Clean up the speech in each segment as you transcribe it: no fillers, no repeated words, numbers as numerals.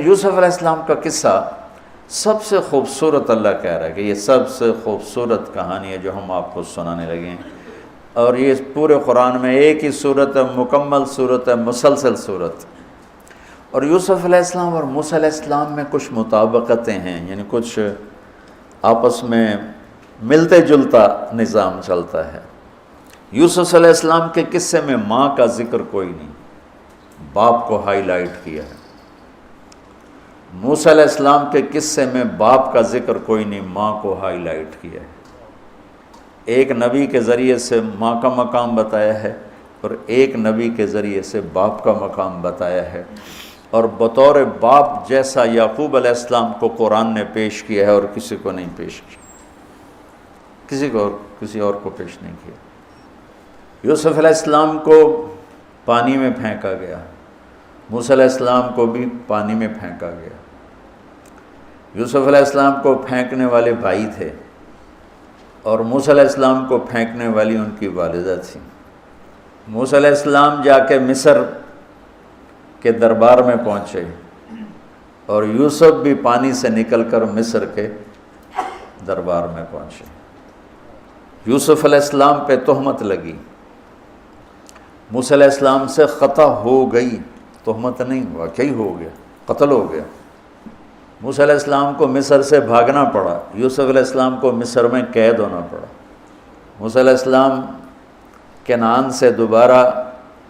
یوسف علیہ السلام کا قصہ سب سے خوبصورت اللہ کہہ رہا ہے کہ یہ سب سے خوبصورت کہانی ہے جو ہم آپ کو سنانے لگے ہیں، اور یہ پورے قرآن میں ایک ہی صورت ہے، مکمل صورت ہے، مسلسل صورت۔ اور یوسف علیہ السلام اور موسیٰ علیہ السلام میں کچھ مطابقتیں ہیں، یعنی کچھ آپس میں ملتے جلتا نظام چلتا ہے۔ یوسف علیہ السلام کے قصے میں ماں کا ذکر کوئی نہیں، باپ کو ہائی لائٹ کیا ہے۔ موسیٰ علیہ السلام کے قصے میں باپ کا ذکر کوئی نہیں، ماں کو ہائی لائٹ کیا ہے۔ ایک نبی کے ذریعے سے ماں کا مقام بتایا ہے اور ایک نبی کے ذریعے سے باپ کا مقام بتایا ہے، اور بطور باپ جیسا یعقوب علیہ السلام کو قرآن نے پیش کیا ہے اور کسی کو نہیں پیش کیا، کسی اور کو پیش نہیں کیا۔ یوسف علیہ السلام کو پانی میں پھینکا گیا، موسیٰ علیہ السلام کو بھی پانی میں پھینکا گیا۔ یوسف علیہ السلام کو پھینکنے والے بھائی تھے اور موسیٰ علیہ السلام کو پھینکنے والی ان کی والدہ تھی۔ موسیٰ علیہ السلام جا کے مصر کے دربار میں پہنچے اور یوسف بھی پانی سے نکل کر مصر کے دربار میں پہنچے۔ یوسف علیہ السلام پہ تہمت لگی، موسیٰ علیہ السلام سے خطا ہو گئی، تہمت نہیں، واقعی ہو گیا، قتل ہو گیا۔ موسیٰ علیہ السلام کو مصر سے بھاگنا پڑا، یوسف علیہ السلام کو مصر میں قید ہونا پڑا۔ موسیٰ علیہ السلام کنعان سے دوبارہ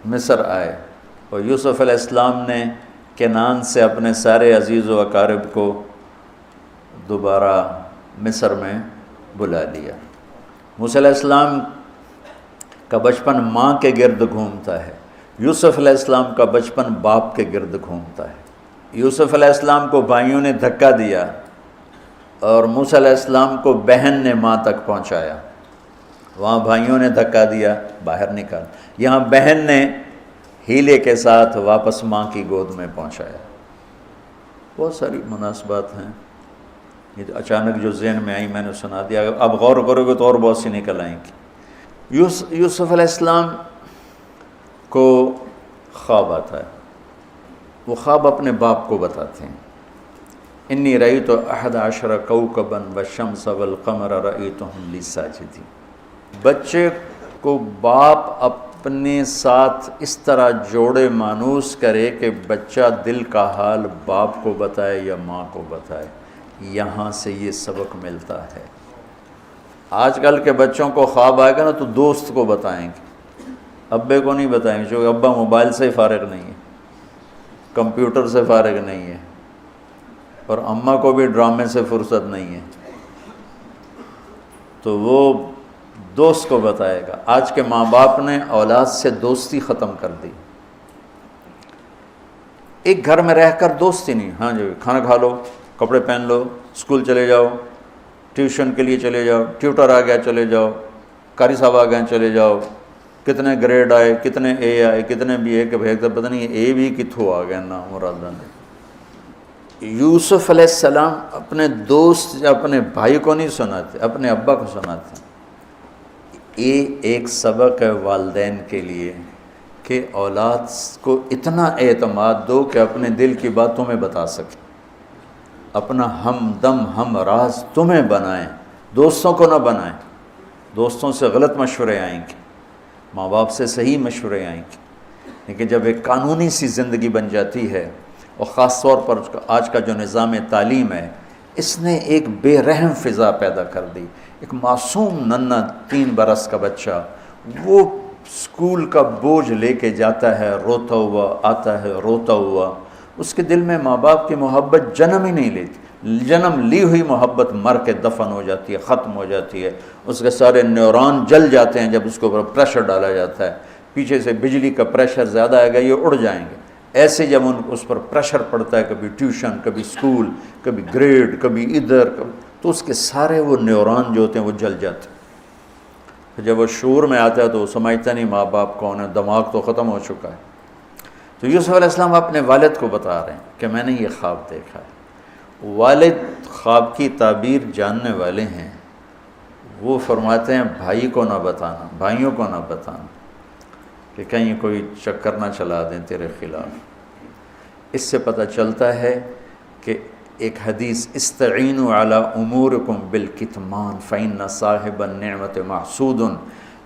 مصر آئے اور یوسف علیہ السلام نے کنعان سے اپنے سارے عزیز و اقارب کو دوبارہ مصر میں بلا لیا۔ موسیٰ علیہ السلام کا بچپن ماں کے گرد گھومتا ہے، یوسف علیہ السلام کا بچپن باپ کے گرد گھومتا ہے۔ یوسف علیہ السلام کو بھائیوں نے دھکا دیا اور موسیٰ علیہ السلام کو بہن نے ماں تک پہنچایا۔ وہاں بھائیوں نے دھکا دیا، باہر نکال، یہاں بہن نے ہیلے کے ساتھ واپس ماں کی گود میں پہنچایا۔ بہت ساری مناسبات ہیں، یہ اچانک جو ذہن میں آئی میں نے سنا دیا، اب غور کرو گے تو اور بہت سی نکل آئیں گی۔ یوسف علیہ السلام کو خواب آتا ہے، وہ خواب اپنے باپ کو بتاتے ہیں۔ انی رأیت 11 کوكبا والشمس والقمر رأیتهم لی ساجدین۔ بچے کو باپ اپنے ساتھ اس طرح جوڑے مانوس کرے کہ بچہ دل کا حال باپ کو بتائے یا ماں کو بتائے، یہاں سے یہ سبق ملتا ہے۔ آج کل کے بچوں کو خواب آئے گا نا تو دوست کو بتائیں گے، ابے کو نہیں بتائیں گے، کیونکہ ابا موبائل سے فارغ نہیں ہے، کمپیوٹر سے فارغ نہیں ہے، اور اماں کو بھی ڈرامے سے فرصت نہیں ہے، تو وہ دوست کو بتائے گا۔ آج کے ماں باپ نے اولاد سے دوستی ختم کر دی، ایک گھر میں رہ کر دوستی نہیں، ہاں جی کھانا کھا لو، کپڑے پہن لو، اسکول چلے جاؤ، ٹیوشن کے لیے چلے جاؤ، ٹیوٹر آ گیا چلے جاؤ، قاری صاحب آ گئے چلے جاؤ، کتنے گریڈ آئے، کتنے اے آئے، کتنے بی اے کے بھیج پتہ نہیں اے بھی کتھوں آ گیا نا مرادہ نے۔ یوسف علیہ السلام اپنے دوست یا اپنے بھائی کو نہیں سناتے، اپنے ابا کو سناتے۔ یہ ایک سبق ہے والدین کے لیے کہ اولاد کو اتنا اعتماد دو کہ اپنے دل کی بات تمہیں بتا سکے، اپنا ہمدم ہم راز تمہیں بنائیں، دوستوں کو نہ بنائیں۔ دوستوں سے غلط مشورے آئیں گے، ماں باپ سے صحیح مشورے آئیں گے، لیکن جب ایک قانونی سی زندگی بن جاتی ہے، اور خاص طور پر آج کا جو نظام تعلیم ہے، اس نے ایک بے رحم فضا پیدا کر دی۔ ایک معصوم ننھا 3 برس کا بچہ وہ اسکول کا بوجھ لے کے جاتا ہے، روتا ہوا آتا ہے، روتا ہوا، اس کے دل میں ماں باپ کی محبت جنم ہی نہیں لیتی، جنم لی ہوئی محبت مر کے دفن ہو جاتی ہے، ختم ہو جاتی ہے، اس کے سارے نیورون جل جاتے ہیں جب اس کے اوپر پریشر ڈالا جاتا ہے، پیچھے سے بجلی کا پریشر زیادہ آئے گا یہ اڑ جائیں گے۔ ایسے جب اس پر پریشر پڑتا ہے، کبھی ٹیوشن، کبھی اسکول، کبھی گریڈ، کبھی ادھر، تو اس کے سارے وہ نیورون جو ہوتے ہیں وہ جل جاتے ہیں۔ جب وہ شعور میں آتا ہے تو وہ سمجھتا نہیں ماں باپ کون ہے، دماغ تو ختم ہو چکا ہے۔ تو یوسف علیہ السلام اپنے والد کو بتا رہے ہیں کہ میں نے یہ خواب دیکھا ہے۔ والد خواب کی تعبیر جاننے والے ہیں، وہ فرماتے ہیں بھائی کو نہ بتانا، بھائیوں کو نہ بتانا، کہ کہیں کوئی چکر نہ چلا دیں تیرے خلاف۔ اس سے پتہ چلتا ہے کہ ایک حدیث استعینوا علی امورکم بالکتمان فإن صاحب النعمت محسود،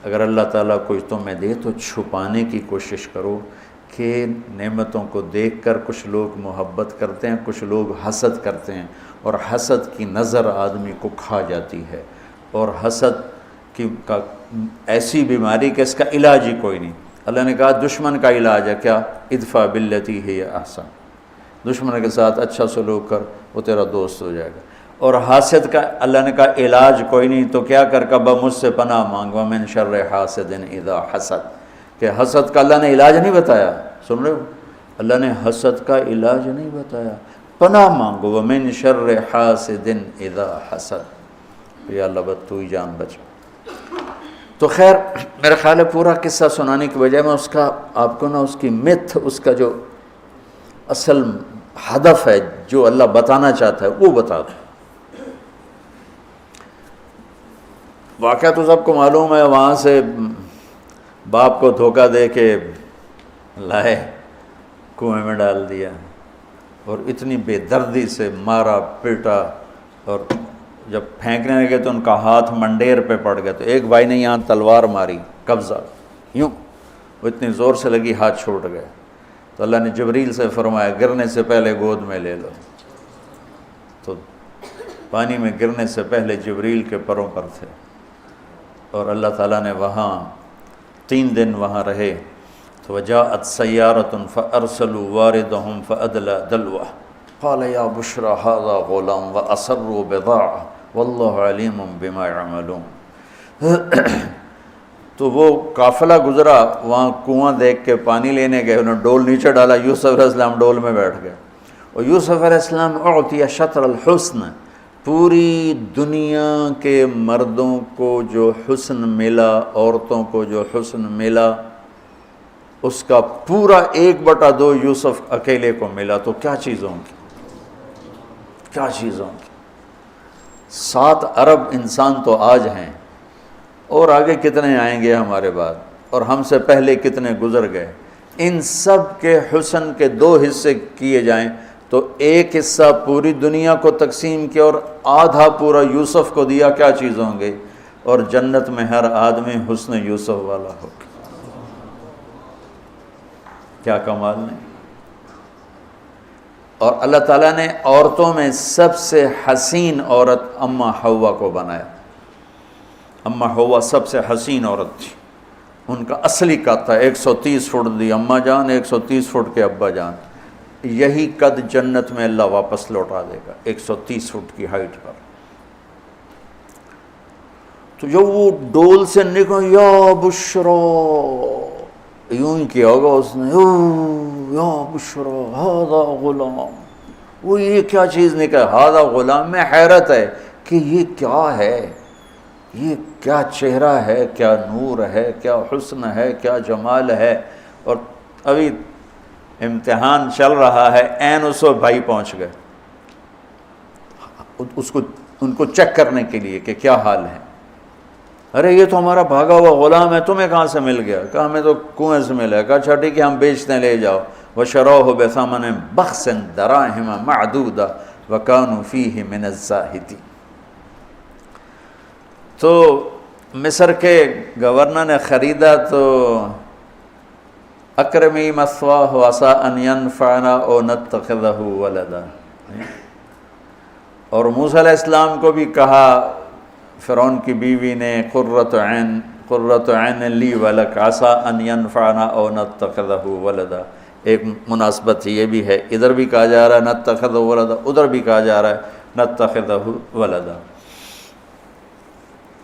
اگر اللہ تعالیٰ کچھ تمہیں دے تو چھپانے کی کوشش کرو، کہ نعمتوں کو دیکھ کر کچھ لوگ محبت کرتے ہیں، کچھ لوگ حسد کرتے ہیں، اور حسد کی نظر آدمی کو کھا جاتی ہے، اور حسد کا ایسی بیماری کہ اس کا علاج ہی کوئی نہیں۔ اللہ نے کہا دشمن کا علاج ہے کیا؟ ادفع باللتی ہی احسن، دشمن کے ساتھ اچھا سلوک کر، وہ تیرا دوست ہو جائے گا۔ اور حاسد کا اللہ نے کہا علاج کوئی نہیں، تو کیا کر کبا مجھ سے پناہ مانگ، ومن شر حاسد اذا حسد، کہ حسد کا اللہ نے علاج نہیں بتایا، سن رہے ہو؟ اللہ نے حسد کا علاج نہیں بتایا، پناہ مانگو، ومن شر حاسد اذا حسد، یا اللہ بس تو ہی جان بچ۔ تو خیر میرا خیال ہے پورا قصہ سنانے کی بجائے میں اس کا آپ کو نا اس کی متھ، اس کا جو اصل ہدف ہے جو اللہ بتانا چاہتا ہے وہ بتا دوں۔ واقعہ تو سب کو معلوم ہے، وہاں سے باپ کو دھوکہ دے کے لائے کنویں میں ڈال دیا، اور اتنی بے دردی سے مارا پیٹا، اور جب پھینکنے لگے تو ان کا ہاتھ منڈیر پہ پڑ گیا، تو ایک بھائی نے یہاں تلوار ماری قبضہ، یوں وہ اتنی زور سے لگی ہاتھ چھوٹ گئے، تو اللہ نے جبریل سے فرمایا گرنے سے پہلے گود میں لے لو، تو پانی میں گرنے سے پہلے جبریل کے پروں پر تھے، اور اللہ تعالیٰ نے وہاں 3 دن وہاں رہے۔ تو وجاءت سیارة فأرسلوا واردهم فأدلى دلوه قال یا بشرى هذا غلام وأسروا بضاعة واللہ علیم بما يعملون۔ تو وہ قافلہ گزرا، وہاں کنواں دیکھ کے پانی لینے گئے، انہوں نے ڈول نیچے ڈالا، یوسف علیہ السلام ڈول میں بیٹھ گئے، اور یوسف علیہ السلام اعطی شطر الحسن، پوری دنیا کے مردوں کو جو حسن ملا، عورتوں کو جو حسن ملا، اس کا پورا 1/2 یوسف اکیلے کو ملا، تو کیا چیزوں کی، کیا چیزوں کی۔ 7 ارب انسان تو آج ہیں، اور آگے کتنے آئیں گے ہمارے بعد، اور ہم سے پہلے کتنے گزر گئے۔ ان سب کے حسن کے 2 حصے کیے جائیں تو ایک حصہ پوری دنیا کو تقسیم کیا اور آدھا پورا یوسف کو دیا، کیا چیز ہوں گے؟ اور جنت میں ہر آدمی حسن یوسف والا ہو، کیا کمال نہیں۔ اور اللہ تعالیٰ نے عورتوں میں سب سے حسین عورت اماں حوا کو بنایا۔ اماں حوا سب سے حسین عورت تھی، ان کا اصلی قد تھا 130 فٹ دی اماں جان، 130 فٹ کے ابا جان، یہی قد جنت میں اللہ واپس لوٹا دے گا 130 فٹ کی ہائٹ پر۔ تو جب وہ ڈول سے نکل یا بشرا، یوں ہی کیا ہوگا اس نے، یا بشرا ہذا غلام، وہ یہ کیا چیز نکل، ہذا غلام، میں حیرت ہے کہ یہ کیا ہے، یہ کیا چہرہ ہے، کیا نور ہے، کیا حسن ہے، کیا جمال ہے۔ اور ابھی امتحان چل رہا ہے، عین اس وقت بھائی پہنچ گئے ان کو چیک کرنے کے لیے کہ کیا حال ہے۔ ارے یہ تو ہمارا بھاگا ہوا غلام ہے، تمہیں کہاں سے مل گیا؟ کہا ہمیں تو کنویں سے ملا ہے۔ کہا اچھا ٹھیک ہے، ہم بیچتے ہیں، لے جاؤ۔ وَشَرَوْهُ بِثَمَنٍ بَخْسٍ دَرَاهِمَ مَعْدُودَةٍ وَكَانُوا فِيهِ مِنَ الزَّاهِدِينَ۔ تو مصر کے گورنر نے خریدا تو اکرمی مثواہ وعسیٰ ان ینفعنا او نتخذہ ولدا، اور موسیٰ علیہ السلام کو بھی کہا فرعون کی بیوی نے قرۃ عین لی ولک عسیٰ ان ینفعنا او نتخذہ ولدا۔ ایک مناسبت یہ بھی ہے، ادھر بھی کہا جا رہا ہے نتخذہ ولدا، ادھر بھی کہا جا رہا ہے نتخذہ ولدا۔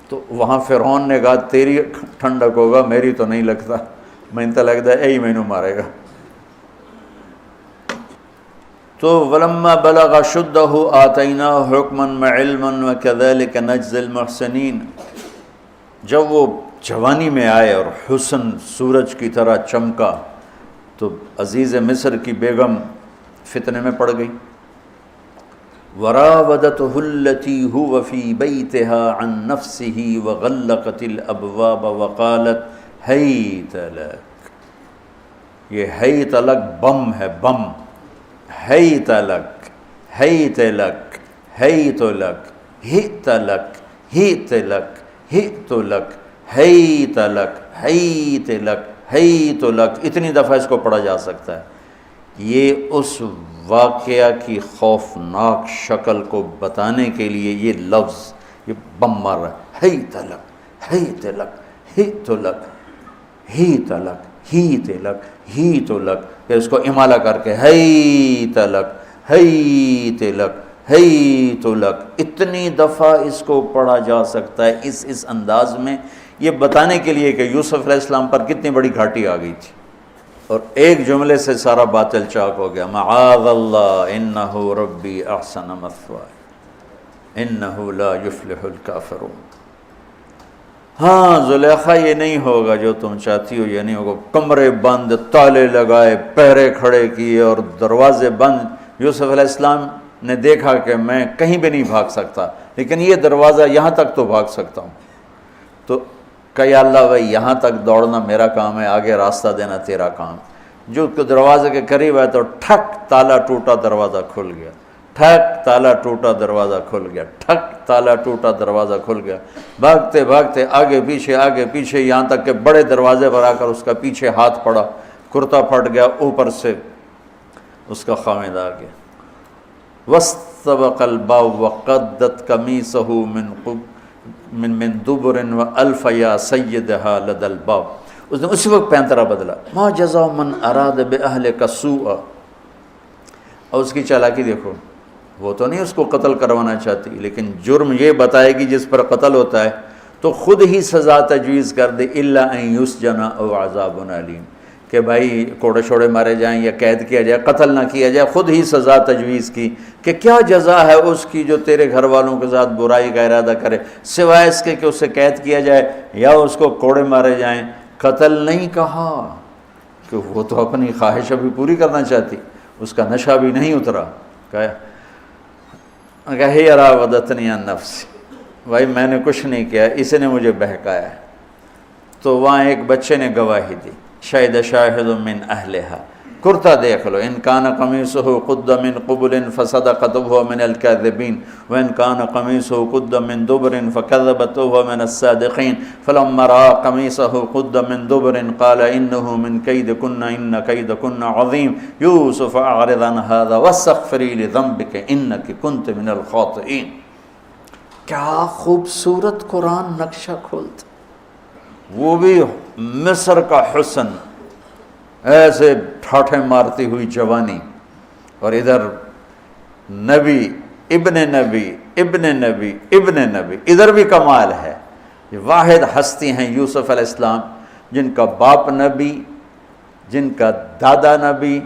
تو وہاں فرعون نے کہا تیری ٹھنڈک ہوگا، میری تو نہیں لگتا، میں تو لگتا ہے یہی مینوں مارے گا۔ تو وَلَمَّا بَلَغَ شُدَّهُ آتَيْنَاهُ حُكْمًا وَعِلْمًا وَكَذَلِكَ نَجْزِي الْمُحْسِنِينَ۔ جب وہ جوانی میں آئے اور حسن سورج کی طرح چمکا تو عزیز مصر کی بیگم فتنے میں پڑ گئی۔ وراودته التي هو في بيتها عن نفسه وغلقت الابواب وقالت هيت لك، یہ ہیت لک بم ہے، بم، ہیت لک، حیت لک حیت لک ہت لک ہت لک ہت لک حیت لک حیت لک حیت لک، اتنی دفعہ اس کو پڑھا جا سکتا ہے۔ یہ اس واقعہ کی خوفناک شکل کو بتانے کے لیے یہ لفظ، یہ بم مار رہا ہے، حیت لک حیت لک ہت لک ہیت لک ہیت لک ہیت لک، پھر اس کو امالہ کر کے حیت لک حیت لک حیت لک، اتنی دفعہ اس کو پڑھا جا سکتا ہے اس انداز میں، یہ بتانے کے لیے کہ یوسف علیہ السلام پر کتنی بڑی گھاٹی آ گئی تھی، اور ایک جملے سے سارا باطل چاک ہو گیا، معاذ اللہ انہ ربی احسن مثوایا انہ لا یفلح الکافرون۔ ہاں زلیخا یہ نہیں ہوگا جو تم چاہتی ہو، یہ نہیں ہوگا، کمرے بند، تالے لگائے، پہرے کھڑے کیے اور دروازے بند۔ یوسف علیہ السلام نے دیکھا کہ میں کہیں بھی نہیں بھاگ سکتا، لیکن یہ دروازہ یہاں تک تو بھاگ سکتا ہوں، تو کہ یا اللہ بھائی یہاں تک دوڑنا میرا کام ہے، آگے راستہ دینا تیرا کام۔ جو دروازے کے قریب ہے تو ٹھک تالا ٹوٹا دروازہ کھل گیا، ٹھک تالا ٹوٹا دروازہ کھل گیا، ٹھک تالا ٹوٹا دروازہ کھل گیا، بھاگتے بھاگتے آگے پیچھے یہاں تک کہ بڑے دروازے پر آ کر اس کا پیچھے ہاتھ پڑا، کرتا پھٹ گیا، اوپر سے اس کا خامد آ گیا۔ وَاسْتَبَقَ الْبَابُ وَقَدَّتْ قَمِيصَهُ من دبر وَأَلْفَ يَا سَيِّدَهَا لَدَى الْبَابِ، اس نے اسی وقت پینترا بدلا، مَا جَزَاءُ مَنْ أَرَادَ بِأَهْلِكَ سُوءًا، اور اس کی چالاکی دیکھو، وہ تو نہیں اس کو قتل کروانا چاہتی، لیکن جرم یہ بتائے گی جس پر قتل ہوتا ہے تو خود ہی سزا تجویز کر دے، إِلَّا أَن يُسْجَنَ أَوْ عَذَابٌ أَلِيمٌ، کہ بھائی کوڑے شوڑے مارے جائیں یا قید کیا جائے، قتل نہ کیا جائے، خود ہی سزا تجویز کی کہ کیا جزا ہے اس کی جو تیرے گھر والوں کے ساتھ برائی کا ارادہ کرے، سوائے اس کے کہ اسے قید کیا جائے یا اس کو کوڑے مارے جائیں۔ قتل نہیں کہا کہ وہ تو اپنی خواہش ابھی پوری کرنا چاہتی، اس کا نشہ بھی نہیں اترا، کہا ہی راودتنی عن نفسی، بھائی میں نے کچھ نہیں کیا، اس نے مجھے بہکایا۔ تو وہاں ایک بچے نے گواہی دی، شاہد شاہد من اہلہا، کرتا دیکھ لو، ان کان قمیصہ قد من قبل فصدقت وهو من الكاذبین وان کان قمیصہ قد من دبر فکذبت وهو من الصادقین فلما رأى قمیصہ قد من دبر قال انه من کیدکن ان کیدکن عظیم یوسف اعرض عن هذا واستغفری لذنبک انک کنت من الخاطئین۔ کیا خوبصورت قرآن نقشہ کھولتا، وہ بھی مصر کا حسن، ایسے ٹھاٹھے مارتی ہوئی جوانی، اور ادھر نبی ابن نبی ابن نبی ابن نبی، ادھر بھی کمال ہے۔ یہ واحد ہستی ہیں یوسف علیہ السلام جن کا باپ نبی، جن کا دادا نبی،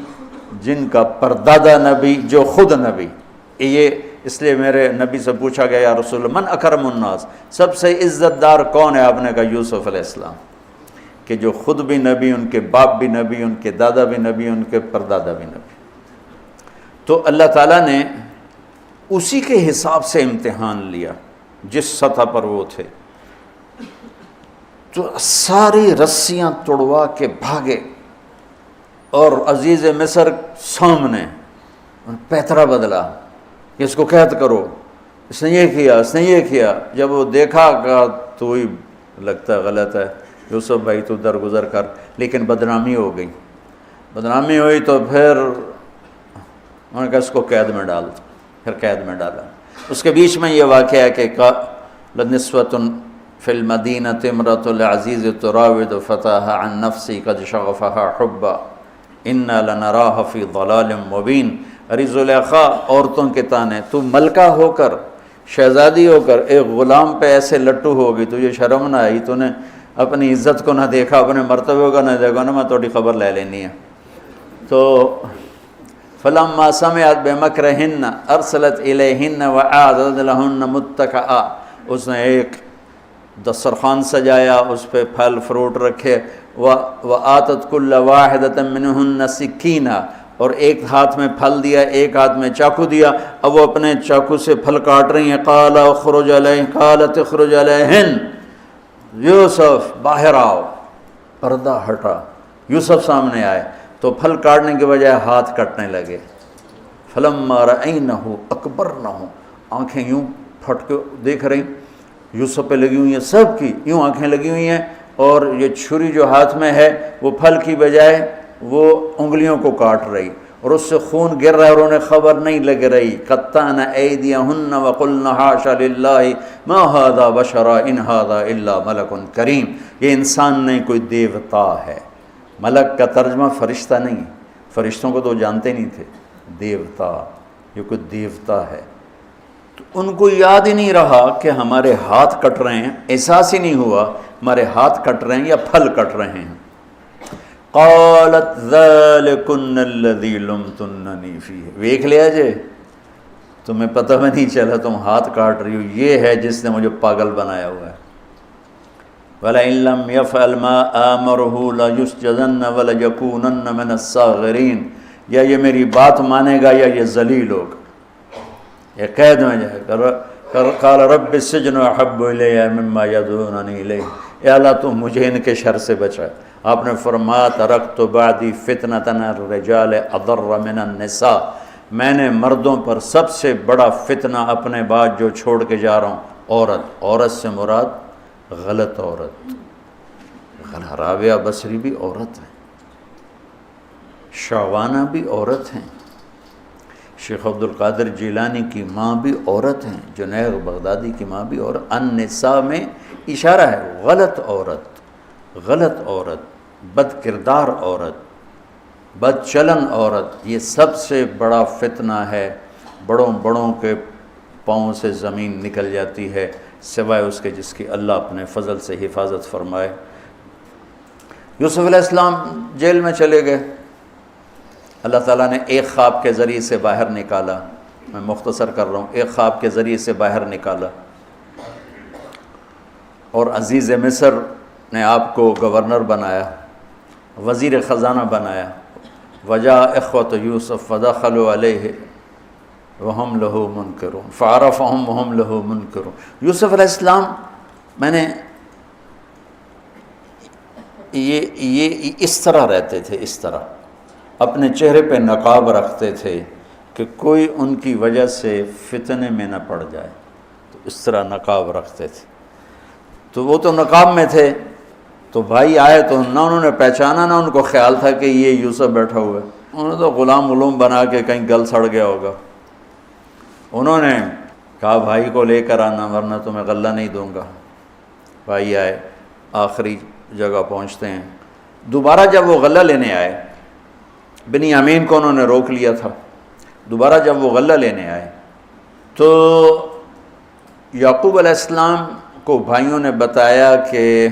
جن کا پردادا نبی، جو خود نبی۔ یہ اس لیے میرے نبی سے پوچھا گیا یا رسول اللہ من اکرم الناس، سب سے عزت دار کون ہے؟ آپ نے کہا یوسف علیہ السلام، کہ جو خود بھی نبی، ان کے باپ بھی نبی، ان کے دادا بھی نبی، ان کے پردادا بھی نبی۔ تو اللہ تعالیٰ نے اسی کے حساب سے امتحان لیا جس سطح پر وہ تھے، تو ساری رسیاں توڑوا کے بھاگے، اور عزیز مصر سامنے پیترا بدلا کہ اس کو قید کرو، اس نے یہ کیا، اس نے یہ کیا۔ جب وہ دیکھا کہ تو ہی لگتا ہے غلط ہے، یوسف بھائی تو درگزر کر، لیکن بدنامی ہو گئی، بدنامی ہوئی تو پھر انہوں نے کہا اس کو قید میں ڈال دو، پھر قید میں ڈالا۔ اس کے بیچ میں یہ واقعہ ہے کہ لنسوة فی المدینۃ امرأۃ العزیز تراود فتاها عن نفسی قد شغفها حبا انا لنراها فی ضلال مبین۔ ارے زلیخا، عورتوں کے تانے، تو ملکہ ہو کر، شہزادی ہو کر ایک غلام پہ ایسے لٹو ہوگی، تجھے شرم نہ آئی؟ تو نے اپنی عزت کو نہ دیکھا، اپنے مرتبے کو نہ دیکھا نا، میں تھوڑی خبر لے لینی ہے۔ تو فلما سمعت بمکرہن ارسلت الیہن واعدت لہن متکئا، اس نے ایک دسترخوان سجایا، اس پہ پھل فروٹ رکھے، وآتت کل واحدۃ منہن سکینہ، اور ایک ہاتھ میں پھل دیا، ایک ہاتھ میں چاقو دیا، اب وہ اپنے چاقو سے پھل کاٹ رہی ہیں۔ قال اخرج علیہن، قالت اخرج علیہن، یوسف باہر آؤ۔ پردہ ہٹا، یوسف سامنے آئے تو پھل کاٹنے کے بجائے ہاتھ کٹنے لگے۔ فلما رأینہ اکبرنہ، آنکھیں یوں پھٹ کے دیکھ رہی یوسف پہ لگی ہوئی ہیں، سب کی یوں آنکھیں لگی ہوئی ہیں، اور یہ چھری جو ہاتھ میں ہے وہ پھل کی بجائے وہ انگلیوں کو کاٹ رہی، اور اس سے خون گر رہا ہے اور انہیں خبر نہیں لگ رہی۔ قطعن ایدیہن وقلن حاشا للہ ما ھذا بشرا ان ھذا الا ملک کریم، یہ انسان نہیں، کوئی دیوتا ہے۔ ملک کا ترجمہ فرشتہ نہیں، فرشتوں کو تو جانتے نہیں تھے، دیوتا، یہ کوئی دیوتا ہے۔ تو ان کو یاد ہی نہیں رہا کہ ہمارے ہاتھ کٹ رہے ہیں، احساس ہی نہیں ہوا ہمارے ہاتھ کٹ رہے ہیں یا پھل کٹ رہے ہیں۔ قالت ذالکن الذی لمتننی فیہ، ویکھ لیا جے، تمہیں پتہ بھی نہیں چلا تم ہاتھ کاٹ رہی ہو، یہ ہے جس نے مجھے پاگل بنایا ہوا ہے۔ وَلَئِن لَّمْ يَفْعَلْ مَا آمَرُهُ لَيُسْجَنَنَّ وَلَيَكُونَنَّ مِنَ الصَّاغِرِينَ، یا یہ میری بات مانے گا یا یہ ذلیل ہوگا، یہ قید میں جائے گا۔ قال رب السجن احب الی مما یدعوننی الیہ، اے اللہ تو مجھے ان کے شر سے بچا۔ آپ نے فرمایا ترکت بعدی فتنۃ الرجال اضر من النساء، میں نے مردوں پر سب سے بڑا فتنہ اپنے بعد جو چھوڑ کے جا رہا ہوں عورت۔ عورت سے مراد غلط عورت، رابعہ بصری بھی عورت ہیں، شعوانہ بھی عورت ہیں، شیخ عبد القادر جیلانی کی ماں بھی عورت ہیں، جنید بغدادی کی ماں بھی عورت۔ النساء میں اشارہ ہے غلط عورت، غلط عورت، بد کردار عورت، بد چلن عورت، یہ سب سے بڑا فتنہ ہے۔ بڑوں بڑوں کے پاؤں سے زمین نکل جاتی ہے سوائے اس کے جس کی اللہ اپنے فضل سے حفاظت فرمائے۔ یوسف علیہ السلام جیل میں چلے گئے، اللہ تعالیٰ نے ایک خواب کے ذریعے سے باہر نکالا، میں مختصر کر رہا ہوں، ایک خواب کے ذریعے سے باہر نکالا، اور عزیز مصر نے آپ کو گورنر بنایا، وزیر خزانہ بنایا۔ وجاء اخوۃ یوسف فدخلوا علیہ وہم لہ منکرون فعرفہم وہم لہ منکرون۔ یوسف علیہ السلام، میں نے یہ اس طرح رہتے تھے، اس طرح اپنے چہرے پہ نقاب رکھتے تھے کہ کوئی ان کی وجہ سے فتنے میں نہ پڑ جائے، تو اس طرح نقاب رکھتے تھے۔ تو وہ تو نقاب میں تھے، تو بھائی آئے تو نہ انہوں نے پہچانا، نہ ان کو خیال تھا کہ یہ یوسف بیٹھا ہوا ہے، انہوں نے تو غلام علوم بنا کے کہیں گل سڑ گیا ہوگا۔ انہوں نے کہا بھائی کو لے کر آنا ورنہ تمہیں غلہ نہیں دوں گا۔ بھائی آئے، آخری جگہ پہنچتے ہیں۔ دوبارہ جب وہ غلہ لینے آئے، بنیامین کو انہوں نے روک لیا تھا، دوبارہ جب وہ غلہ لینے آئے تو یعقوب علیہ السلام کو بھائیوں نے بتایا کہ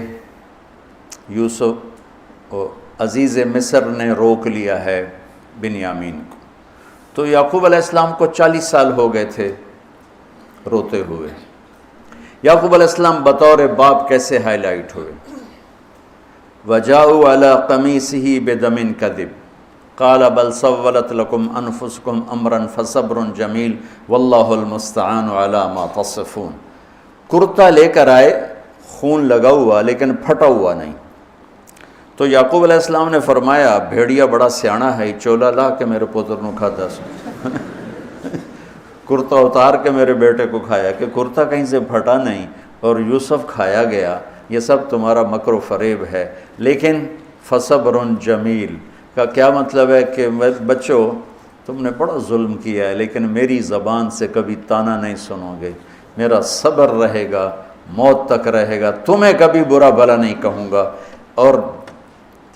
یوسف عزیز مصر نے روک لیا ہے بنیامین کو۔ تو یعقوب علیہ السلام کو 40 سال ہو گئے تھے روتے ہوئے۔ یعقوب علیہ السلام بطور باپ کیسے ہائی لائٹ ہوئے؟ وَجَاءُوا عَلَىٰ قَمِيصِهِ بِدَمٍ كَذِبٍ قال بل سولت لکم انفسکم امرا فصبر جمیل واللہ المستعان علی ما تصفون۔ کرتا لے کر آئے، خون لگا ہوا لیکن پھٹا ہوا نہیں۔ تو یعقوب علیہ السلام نے فرمایا بھیڑیا بڑا سیانا ہے، چولا لا کے میرے پوتر نو کھاتا سو کرتا اتار کے میرے بیٹے کو کھایا، کہ کرتا کہیں سے پھٹا نہیں اور یوسف کھایا گیا، یہ سب تمہارا مکر و فریب ہے۔ لیکن فصبر جمیل کا کیا مطلب ہے کہ بچوں تم نے بڑا ظلم کیا ہے لیکن میری زبان سے کبھی طعنہ نہیں سنو گے، میرا صبر رہے گا، موت تک رہے گا، تمہیں کبھی برا بھلا نہیں کہوں گا۔ اور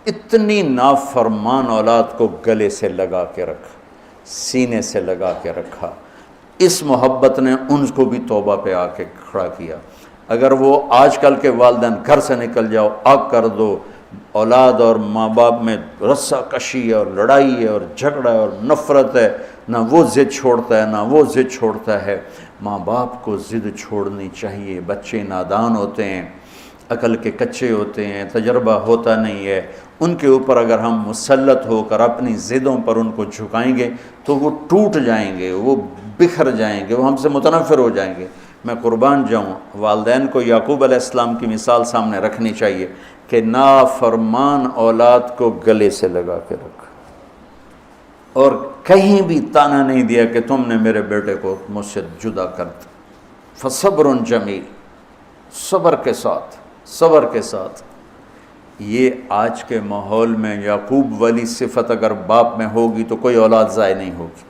اتنی نافرمان اولاد کو گلے سے لگا کے رکھا، سینے سے لگا کے رکھا۔ اس محبت نے ان کو بھی توبہ پہ آ کے کھڑا کیا۔ اگر وہ آج کل کے والدین گھر سے نکل جاؤ، آگ کر دو، اولاد اور ماں باپ میں رسہ کشی ہے اور لڑائی ہے اور جھگڑا ہے اور نفرت ہے، نہ وہ ضد چھوڑتا ہے نہ وہ ضد چھوڑتا ہے۔ ماں باپ کو ضد چھوڑنی چاہیے، بچے نادان ہوتے ہیں، عقل کے کچے ہوتے ہیں، تجربہ ہوتا نہیں ہے، ان کے اوپر اگر ہم مسلط ہو کر اپنی ضدوں پر ان کو جھکائیں گے تو وہ ٹوٹ جائیں گے، وہ بکھر جائیں گے، وہ ہم سے متنفر ہو جائیں گے۔ میں قربان جاؤں، والدین کو یعقوب علیہ السلام کی مثال سامنے رکھنی چاہیے کہ نافرمان اولاد کو گلے سے لگا کے رکھا۔ اور کہیں بھی تانا نہیں دیا کہ تم نے میرے بیٹے کو مجھ سے جدا کر دیا۔ فصبر جمیل، صبر کے ساتھ۔ یہ آج کے ماحول میں یعقوب والی صفت اگر باپ میں ہوگی تو کوئی اولاد ضائع نہیں ہوگی،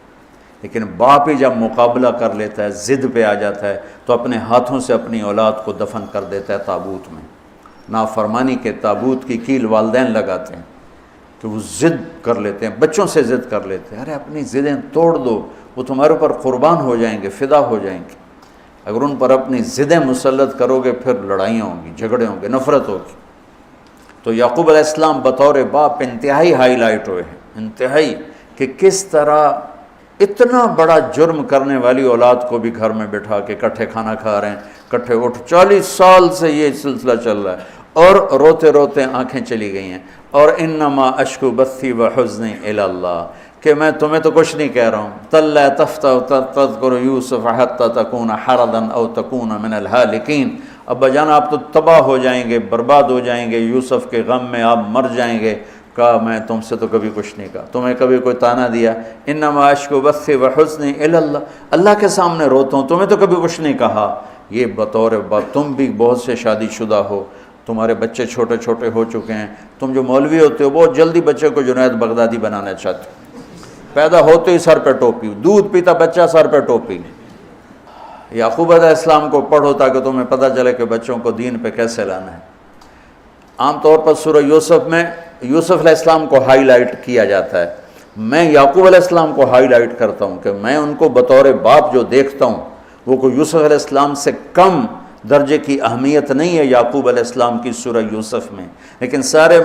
لیکن باپ ہی جب مقابلہ کر لیتا ہے، ضد پہ آ جاتا ہے، تو اپنے ہاتھوں سے اپنی اولاد کو دفن کر دیتا ہے تابوت میں۔ نافرمانی کے تابوت کی کیل والدین لگاتے ہیں کہ وہ ضد کر لیتے ہیں، بچوں سے ضد کر لیتے ہیں، ارے اپنی ضدیں توڑ دو، وہ تمہارے اوپر قربان ہو جائیں گے، فدا ہو جائیں گے۔ اگر ان پر اپنی ضدیں مسلط کرو گے پھر لڑائیاں ہوں گی، جھگڑے ہوں گے، نفرت ہوگی۔ تو یعقوب علیہ السلام بطور باپ انتہائی ہائی لائٹ ہوئے ہیں، انتہائی، کہ کس طرح اتنا بڑا جرم کرنے والی اولاد کو بھی گھر میں بٹھا کے کٹھے کھانا کھا رہے ہیں، کٹھے اٹھ، 40 سال سے یہ سلسلہ چل رہا ہے، اور روتے روتے آنکھیں چلی گئی ہیں۔ اور انما اشکو بثی وحزنی الی اللہ، کہ میں تمہیں تو کچھ نہیں کہہ رہا ہوں، تَلَّا تَفْتَحُ تَذْكُرُ يُوسُفَ حَتَّى تَكُونَ حَرَضًا أَوْ تَكُونَ مِنَ الْهَالِكِينَ۔ ابا جان آپ تو تباہ ہو جائیں گے، برباد ہو جائیں گے، یوسف کے غم میں آپ مر جائیں گے۔ کہا میں تم سے تو کبھی کچھ نہیں کہا، تمہیں کبھی کوئی تانا دیا؟ انما اشکو بثی وحزنی الی اللہ، اللہ کے سامنے روتا ہوں، تمہیں تو کبھی کچھ نہیں کہا۔ یہ بطور باپ، تم بھی بہت سے شادی شدہ ہو، تمہارے بچے چھوٹے چھوٹے ہو چکے ہیں، تم جو مولوی ہوتے ہو بہت جلدی بچے کو جنید بغدادی بنانا چاہتے ہو، پیدا ہوتے ہی سر پہ ٹوپی، دودھ پیتا بچہ سر پہ ٹوپی۔ یعقوب علیہ السلام کو پڑھو تاکہ تمہیں پتہ چلے کہ بچوں کو دین پہ کیسے لانا ہے۔ عام طور پر سورہ یوسف میں یوسف علیہ السلام کو ہائی لائٹ کیا جاتا ہے، میں یعقوب علیہ السلام کو ہائی لائٹ کرتا ہوں کہ میں ان کو بطور باپ جو دیکھتا ہوں وہ کوئی یوسف علیہ السلام سے کم درجے کی اہمیت نہیں ہے یعقوب علیہ السلام کی سورہ یوسف میں، لیکن سارے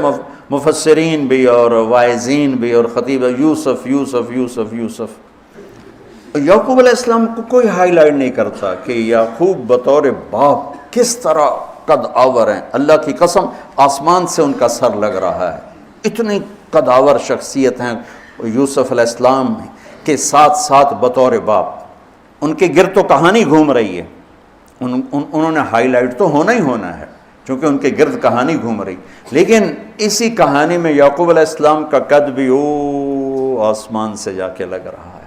مفسرین بھی اور واعظین بھی اور خطیب یوسف یوسف یوسف یوسف۔ یعقوب علیہ السلام کو کوئی ہائی لائٹ نہیں کرتا کہ یعقوب بطور باپ کس طرح قد آور ہیں، اللہ کی قسم آسمان سے ان کا سر لگ رہا ہے، اتنی قد آور شخصیت ہیں یوسف علیہ السلام کے ساتھ ساتھ بطور باپ۔ ان کے گرد تو کہانی گھوم رہی ہے، انہوں نے ہائی لائٹ تو ہونا ہی ہونا ہے چونکہ ان کے گرد کہانی گھوم رہی، لیکن اسی کہانی میں یعقوب علیہ السلام کا قد بھی آسمان سے جا کے لگ رہا ہے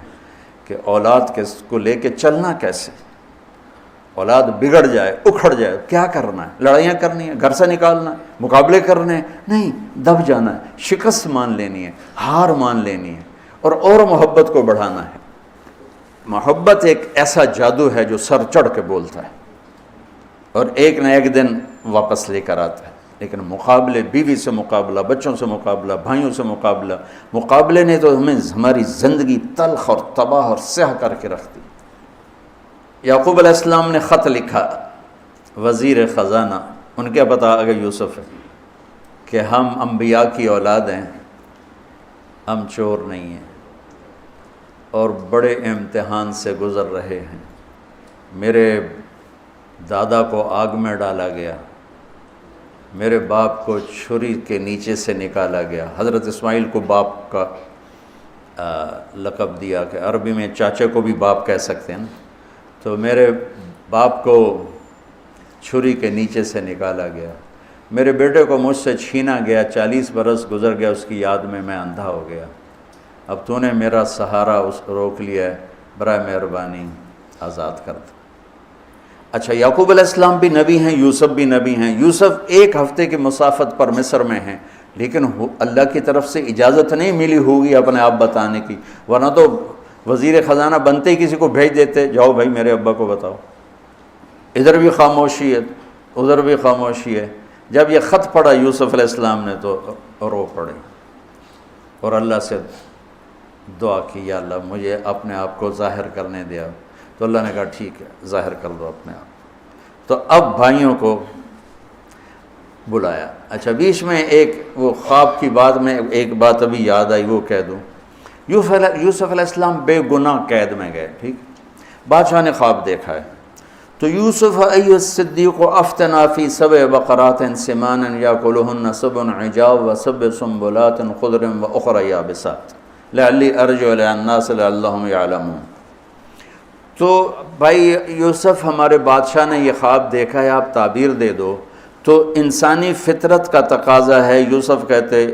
کہ اولاد کو لے کے چلنا کیسے، اولاد بگڑ جائے، اکھڑ جائے، کیا کرنا ہے؟ لڑائیاں کرنی ہے، گھر سے نکالنا ہے، مقابلے کرنے ہیں؟ نہیں، دب جانا ہے، شکست مان لینی ہے، ہار مان لینی ہے، اور محبت کو بڑھانا ہے۔ محبت ایک ایسا جادو ہے جو سر چڑھ کے بولتا ہے اور ایک نہ ایک دن واپس لے کر آتا ہے، لیکن مقابلے، بیوی سے مقابلہ، بچوں سے مقابلہ، بھائیوں سے مقابلہ، مقابلے نے تو ہمیں ہماری زندگی تلخ اور تباہ اور سیاہ کر کے رکھ دی۔ یعقوب علیہ السلام نے خط لکھا وزیر خزانہ، ان کے پتہ اگر یوسف ہے، کہ ہم انبیاء کی اولاد ہیں، ہم چور نہیں ہیں اور بڑے امتحان سے گزر رہے ہیں۔ میرے دادا کو آگ میں ڈالا گیا، میرے باپ کو چھری کے نیچے سے نکالا گیا۔ حضرت اسماعیل کو باپ کا لقب دیا کہ عربی میں چاچے کو بھی باپ کہہ سکتے ہیں نا، تو میرے باپ کو چھری کے نیچے سے نکالا گیا، میرے بیٹے کو مجھ سے چھینا گیا، 40 برس گزر گیا، اس کی یاد میں اندھا ہو گیا، اب تو نے میرا سہارا اس کو روک لیا ہے، برائے مہربانی آزاد کر دو۔ اچھا، یعقوب علیہ السلام بھی نبی ہیں، یوسف بھی نبی ہیں۔ یوسف 1 ہفتے کی مسافت پر مصر میں ہیں، لیکن اللہ کی طرف سے اجازت نہیں ملی ہوگی اپنے آپ بتانے کی، ورنہ تو وزیر خزانہ بنتے ہی کسی کو بھیج دیتے، جاؤ بھائی میرے ابا کو بتاؤ۔ ادھر بھی خاموشی ہے، ادھر بھی خاموشی ہے۔ جب یہ خط پڑھا یوسف علیہ السلام نے تو رو پڑے اور اللہ سے دعا کی، یا اللہ مجھے اپنے آپ کو ظاہر کرنے دیا۔ تو اللہ نے کہا ٹھیک ہے، ظاہر کر دو اپنے آپ۔ تو اب بھائیوں کو بلایا۔ اچھا، بیچ میں ایک وہ خواب کی بات میں ایک بات ابھی یاد آئی، وہ کہہ دوں۔ یوسف علیہ السلام بے گناہ قید میں گئے، ٹھیک، بادشاہ نے خواب دیکھا ہے، تو یوسف ایھا الصدیق افتنا فی 7 بقرات سمان یاکلہن 7 عجاف و7 سنبلات خضر واخر یابسات لعلی ارجع الی الناس لعلہم یعلمون۔ تو بھائی یوسف، ہمارے بادشاہ نے یہ خواب دیکھا ہے، آپ تعبیر دے دو۔ تو انسانی فطرت کا تقاضا ہے، یوسف کہتے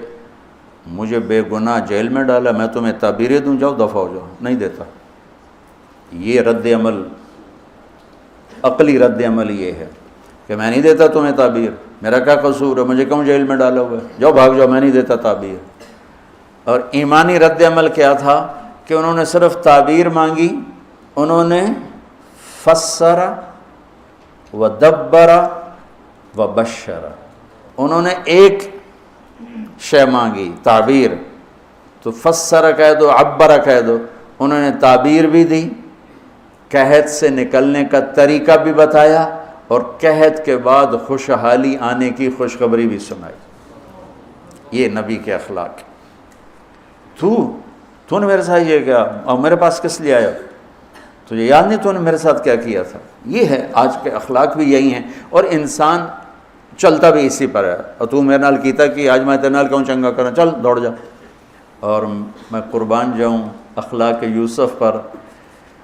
مجھے بے گناہ جیل میں ڈالا، میں تمہیں تعبیریں دوں، جاؤ دفع ہو جاؤ، نہیں دیتا۔ یہ رد عمل، عقلی رد عمل یہ ہے کہ میں نہیں دیتا تمہیں تعبیر، میرا کیا قصور ہے، مجھے کیوں جیل میں ڈالا ہوا ہے، جاؤ بھاگ جاؤ، میں نہیں دیتا تعبیر۔ اور ایمانی رد عمل کیا تھا کہ انہوں نے صرف تعبیر مانگی، انہوں نے فسر و دبر و بشر، انہوں نے ایک شے مانگی تعبیر، تو فسر کہہ دو، عبر کہہ دو، انہوں نے تعبیر بھی دی، قحط سے نکلنے کا طریقہ بھی بتایا، اور قحط کے بعد خوشحالی آنے کی خوشخبری بھی سنائی۔ یہ نبی کے اخلاق۔ تو نے میرے ساتھ یہ کیا، اور میرے پاس کس لیے آیا، تجھے یاد نہیں تو نے میرے ساتھ کیا کیا تھا؟ یہ ہے آج کے اخلاق بھی یہی ہیں، اور انسان چلتا بھی اسی پر ہے۔ اور تو میرے نال کیتا کہ آج میں تیرے نال کیوں چنگا کرنا، چل دوڑ جا۔ اور میں قربان جاؤں اخلاق یوسف پر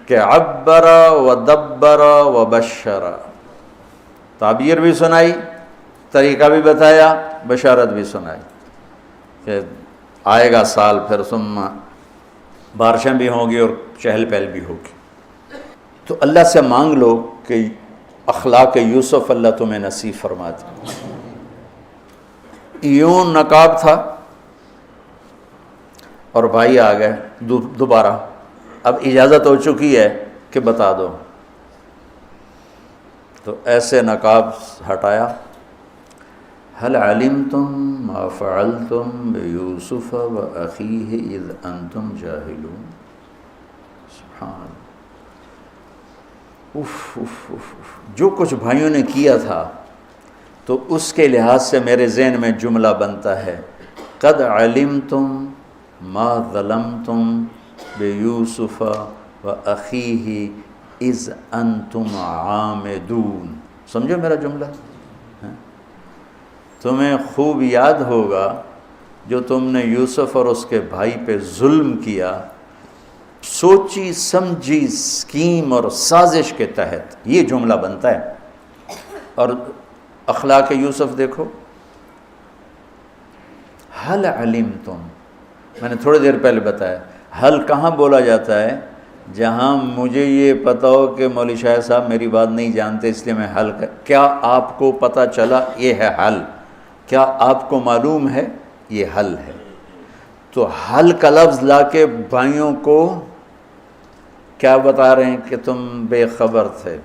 کہ عبر و دبر و بشر، تعبیر بھی سنائی، طریقہ بھی بتایا، بشارت بھی سنائی کہ آئے گا سال، پھر ثم بارشیں بھی ہوں گی اور چہل پہل بھی ہوگی۔ تو اللہ سے مانگ لو کہ اخلاق یوسف اللہ تمہیں نصیب فرما دے۔ یوں نقاب تھا اور بھائی آ گئے دوبارہ، اب اجازت ہو چکی ہے کہ بتا دو، تو ایسے نقاب ہٹایا، هل علمتم ما فعلتم بیوسف واخیہ اذ انتم جاہلون۔ سبحان اللہ، جو کچھ بھائیوں نے کیا تھا تو اس کے لحاظ سے میرے ذہن میں جملہ بنتا ہے، قد علمتم ما ظلمتم بیوسف واخیہ اذ انتم عامدون۔ سمجھو میرا جملہ؟ تمہیں خوب یاد ہوگا جو تم نے یوسف اور اس کے بھائی پہ ظلم کیا، سوچی سمجھی اسکیم اور سازش کے تحت، یہ جملہ بنتا ہے۔ اور اخلاق یوسف دیکھو، حل علمتم، میں نے تھوڑی دیر پہلے بتایا، حل کہاں بولا جاتا ہے؟ جہاں مجھے یہ پتہ ہو کہ مولوی شاہ صاحب میری بات نہیں جانتے اس لیے میں حل کیا آپ کو پتہ چلا؟ یہ ہے حل۔ کیا آپ کو معلوم ہے؟ یہ حل ہے۔ تو حل کا لفظ لا کے بھائیوں کو کیا بتا رہے ہیں کہ تم بے خبر تھے،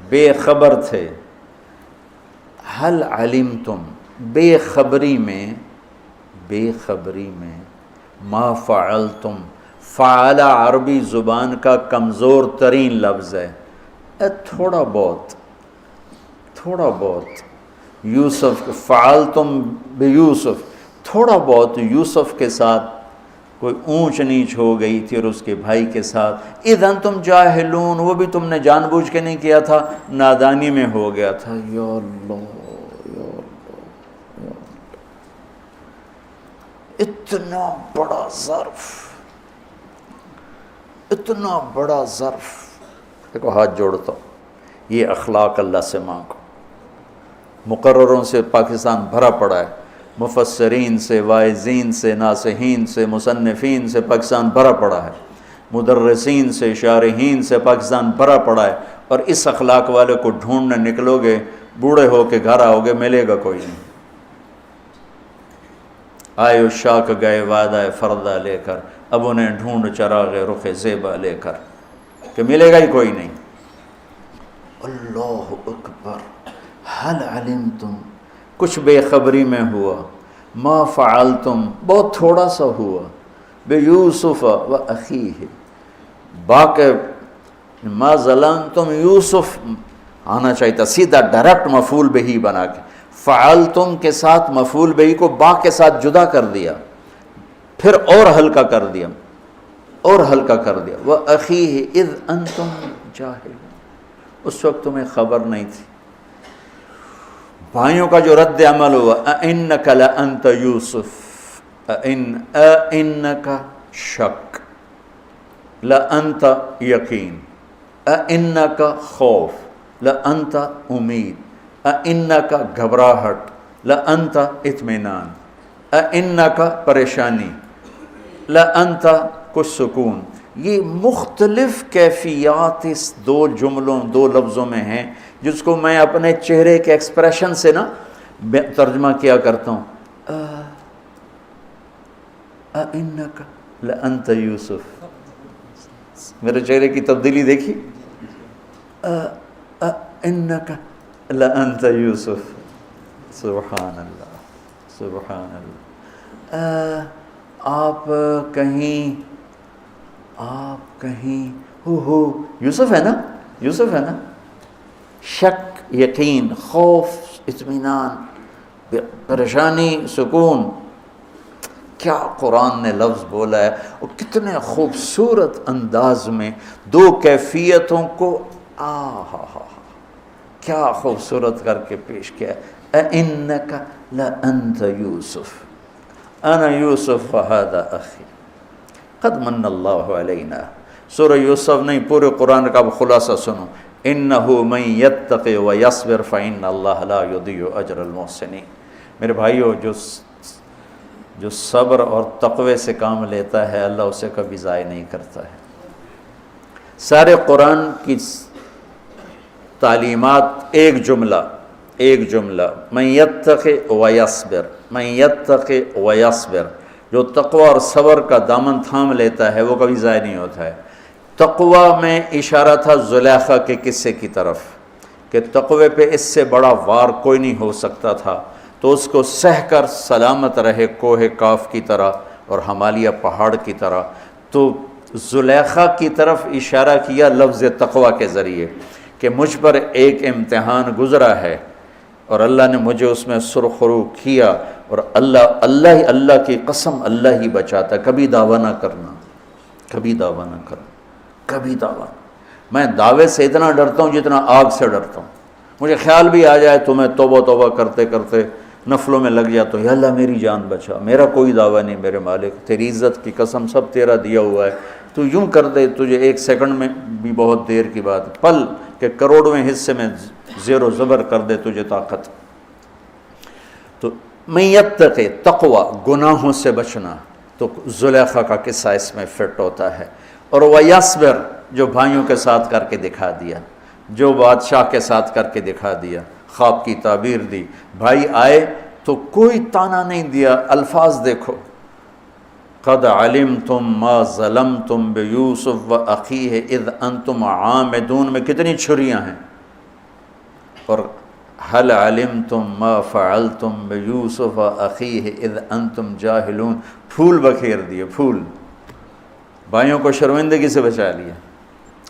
بے خبر تھے۔ حل علمتم، بے خبری میں ما فعلتم، فعل عربی زبان کا کمزور ترین لفظ ہے، تھوڑا بہت یوسف، فعلتم بیوسف، تھوڑا بہت یوسف کے ساتھ کوئی اونچ نیچ ہو گئی تھی اور اس کے بھائی کے ساتھ، اذ انتم جاہلون، وہ بھی تم نے جان بوجھ کے نہیں کیا تھا، نادانی میں ہو گیا تھا۔ یا اللہ، یا اللہ، یا اللہ، اتنا بڑا ظرف، اتنا بڑا ظرف۔ دیکھو ہاتھ جوڑتا ہوں، یہ اخلاق اللہ سے مانگو۔ مقرروں سے پاکستان بھرا پڑا ہے، مفسرین سے، واعظین سے، ناصحین سے، مصنفین سے پاکستان بھرا پڑا ہے، مدرسین سے، شارحین سے پاکستان بھرا پڑا ہے، اور اس اخلاق والے کو ڈھونڈنے نکلو گے، بوڑھے ہو کے گھر آؤ گے، ملے گا کوئی نہیں۔ آئے اشاک گئے وعدہ فردہ لے کر، اب انہیں ڈھونڈ چراغ رخ زیبا لے کر، کہ ملے گا ہی کوئی نہیں۔ اللہ اکبر، حل علمتم، کچھ بے خبری میں ہوا، ما فعلتم، بہت تھوڑا سا ہوا، بیوسف و اخیہ، باقی ما ظلمتم، یوسف آنا چاہیے تھا سیدھا ڈائریکٹ مفعول بہی بنا کے، فعلتم کے ساتھ مفعول بہی کو با کے ساتھ جدا کر دیا، پھر اور ہلکا کر دیا، وَأَخِيهِ اِذْ أَنْتُمْ جَاهِلُونَ، اس وقت تمہیں خبر نہیں تھی۔ بھائیوں کا جو رد عمل ہوا، أَإِنَّكَ لَأَنْتَ يُوسُف، أَإِنَّكَ شک، لَأَنْتَ یقین، أَإِنَّكَ خوف، لَأَنْتَ امید، أَإِنَّكَ گھبراہٹ، لَأَنْتَ اطمینان، اِنَّکَ پریشانی، لَأَنْتَ کچھ سکون، یہ مختلف کیفیات اس دو جملوں دو لفظوں میں ہیں، جس کو میں اپنے چہرے کے ایکسپریشن سے نا ترجمہ کیا کرتا ہوں. اِنَّکَ لَأَنْتَ یوسف، میرے چہرے کی تبدیلی دیکھی. اِنَّکَ لَأَنْتَ یوسف، سبحان اللہ سبحان اللہ. آپ کہیں ہو یوسف ہے نا، یوسف ہے نا. شک، یقین، خوف، اطمینان، پریشانی، سکون. کیا قرآن نے لفظ بولا ہے، اور کتنے خوبصورت انداز میں دو کیفیتوں کو کیا خوبصورت کر کے پیش کیا. اِنَّکَ لَأَنْتَ یوسف، انا یوسف وہذا اخی قد من اللہ علینا. سورہ یوسف نہیں، پورے قرآن کا خلاصہ سنو. اِنَّهُ مَن يَتَّقِ وَيَصْبِرْ فَإِنَّ اللَّهَ لَا يُضِيعُ أَجْرَ الْمُحْسِنِينَ. میرے بھائیو، جو صبر اور تقوی سے کام لیتا ہے اللہ اسے کبھی ضائع نہیں کرتا ہے. سارے قرآن کی تعلیمات ایک جملہ من یتق ویصبر، من یتق ویصبر. جو تقوی اور صبر کا دامن تھام لیتا ہے وہ کبھی ضائع نہیں ہوتا ہے. تقوی میں اشارہ تھا زلیخا کے قصے کی طرف کہ تقوی پہ اس سے بڑا وار کوئی نہیں ہو سکتا تھا، تو اس کو سہ کر سلامت رہے کوہ کاف کی طرح اور ہمالیہ پہاڑ کی طرح. تو زلیخا کی طرف اشارہ کیا لفظ تقوی کے ذریعے کہ مجھ پر ایک امتحان گزرا ہے اور اللہ نے مجھے اس میں سرخرو کیا، اور اللہ کی قسم اللہ ہی بچاتا. کبھی دعویٰ نہ کرنا، کبھی دعویٰ نہ کرنا، کبھی دعویٰ. میں دعوے سے اتنا ڈرتا ہوں جتنا آگ سے ڈرتا ہوں. مجھے خیال بھی آ جائے تو میں توبہ کرتے کرتے نفلوں میں لگ جاتا ہوں، یا اللہ میری جان بچا، میرا کوئی دعویٰ نہیں میرے مالک، تیری عزت کی قسم سب تیرا دیا ہوا ہے، تو یوں کر دے. تجھے ایک سیکنڈ میں بھی بہت دیر کی بات، پل کہ کروڑویں حصے میں زیر و زبر کر دے تجھے طاقت. تو من یتق تقوی، گناہوں سے بچنا، تو زلیخا کا قصہ اس میں فٹ ہوتا ہے. اور ویصبر، جو بھائیوں کے ساتھ کر کے دکھا دیا، جو بادشاہ کے ساتھ کر کے دکھا دیا، خواب کی تعبیر دی. بھائی آئے تو کوئی تانا نہیں دیا، الفاظ دیکھو. قد علمتم ما ظلمتم بیوسف واخیہ اذ انتم عامدون میں کتنی چھریاں ہیں. اور هل علمتم ما فعلتم بیوسف واخیہ اذ انتم جاہلون، پھول بکھیر دیے، پھول. بھائیوں کو شرمندگی سے بچا لیا.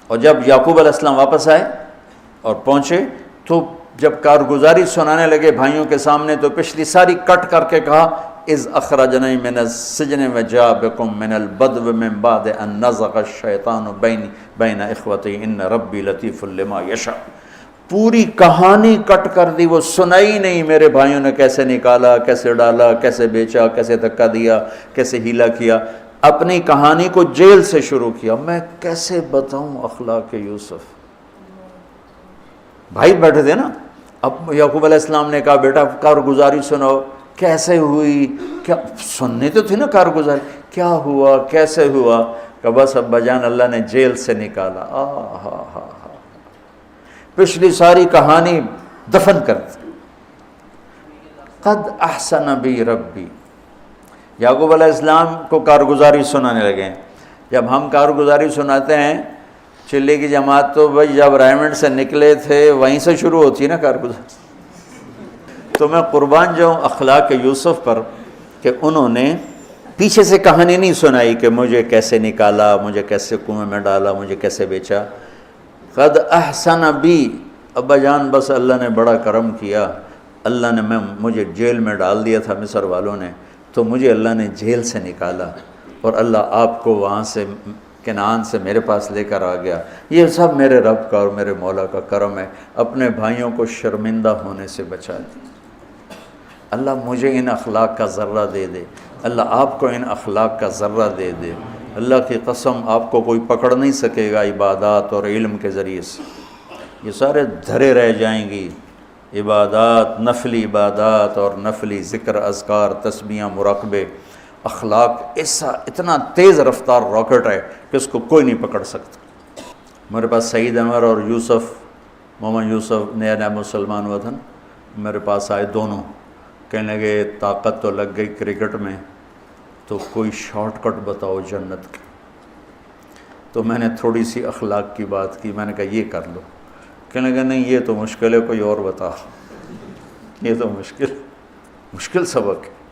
اور جب یعقوب علیہ السلام واپس آئے اور پہنچے تو جب کارگزاری سنانے لگے بھائیوں کے سامنے تو پچھلی ساری کٹ کر کے کہا اذ اخرجنی من السجن وجاء بکم من البدو من بعد ان نزغ الشیطان بین اخوتی ان ربی لطیف لما یشاء. پوری کہانی کٹ کر دی، وہ سنائی نہیں میرے بھائیوں نے کیسے نکالا، کیسے ڈالا، کیسے بیچا، کیسے دھکا دیا، کیسے ہیلا کیا. اپنی کہانی کو جیل سے شروع کیا. میں کیسے بتاؤں اخلاق یوسف. بھائی بیٹھے تھے نا، اب یعقوب علیہ السلام نے کہا بیٹا کارگزاری سناؤ، کیسے ہوئی، کیا سننے تو تھی نا کارگزاری، کیا ہوا کیسے ہوا. کہ بس ابا جان اللہ نے جیل سے نکالا. پچھلی ساری کہانی دفن کر دی. قد احسن بی ربی. یعقوب علیہ السلام کو کارگزاری سنانے لگے. جب ہم کارگزاری سناتے ہیں چلے کی جماعت تو بھائی جب ریمنڈ سے نکلے تھے وہیں سے شروع ہوتی ہے نا کارگزاری. تو میں قربان جاؤں اخلاق یوسف پر کہ انہوں نے پیچھے سے کہانی نہیں سنائی کہ مجھے کیسے نکالا، مجھے کیسے کنویں میں ڈالا، مجھے کیسے بیچا. قد احسن بی، ابا جان بس اللہ نے بڑا کرم کیا، اللہ نے مجھے جیل میں ڈال دیا تھا مصر والوں نے، تو مجھے اللہ نے جیل سے نکالا اور اللہ آپ کو وہاں سے کنعان سے میرے پاس لے کر آ گیا. یہ سب میرے رب کا اور میرے مولا کا کرم ہے. اپنے بھائیوں کو شرمندہ ہونے سے بچا دیا. اللہ مجھے ان اخلاق کا ذرہ دے دے، اللہ آپ کو ان اخلاق کا ذرہ دے دے. اللہ کی قسم آپ کو کوئی پکڑ نہیں سکے گا عبادات اور علم کے ذریعے سے. یہ سارے دھرے رہ جائیں گی عبادات، نفلی عبادات اور نفلی ذکر، اذکار، تسبیحاں، مراقبے، اخلاق ایسا اتنا تیز رفتار راکٹ ہے کہ اس کو کوئی نہیں پکڑ سکتا۔ میرے پاس سعید انور اور یوسف، محمد یوسف نیا نیا مسلمان ہوا تھا نا، میرے پاس آئے دونوں، کہنے لگے طاقت تو لگ گئی کرکٹ میں، تو کوئی شارٹ کٹ بتاؤ جنت کی۔ تو میں نے تھوڑی سی اخلاق کی بات کی، میں نے کہا یہ کر لو، کہنے لگا نہیں یہ تو مشکل ہے، کوئی اور بتا، یہ تو مشکل سبق ہے۔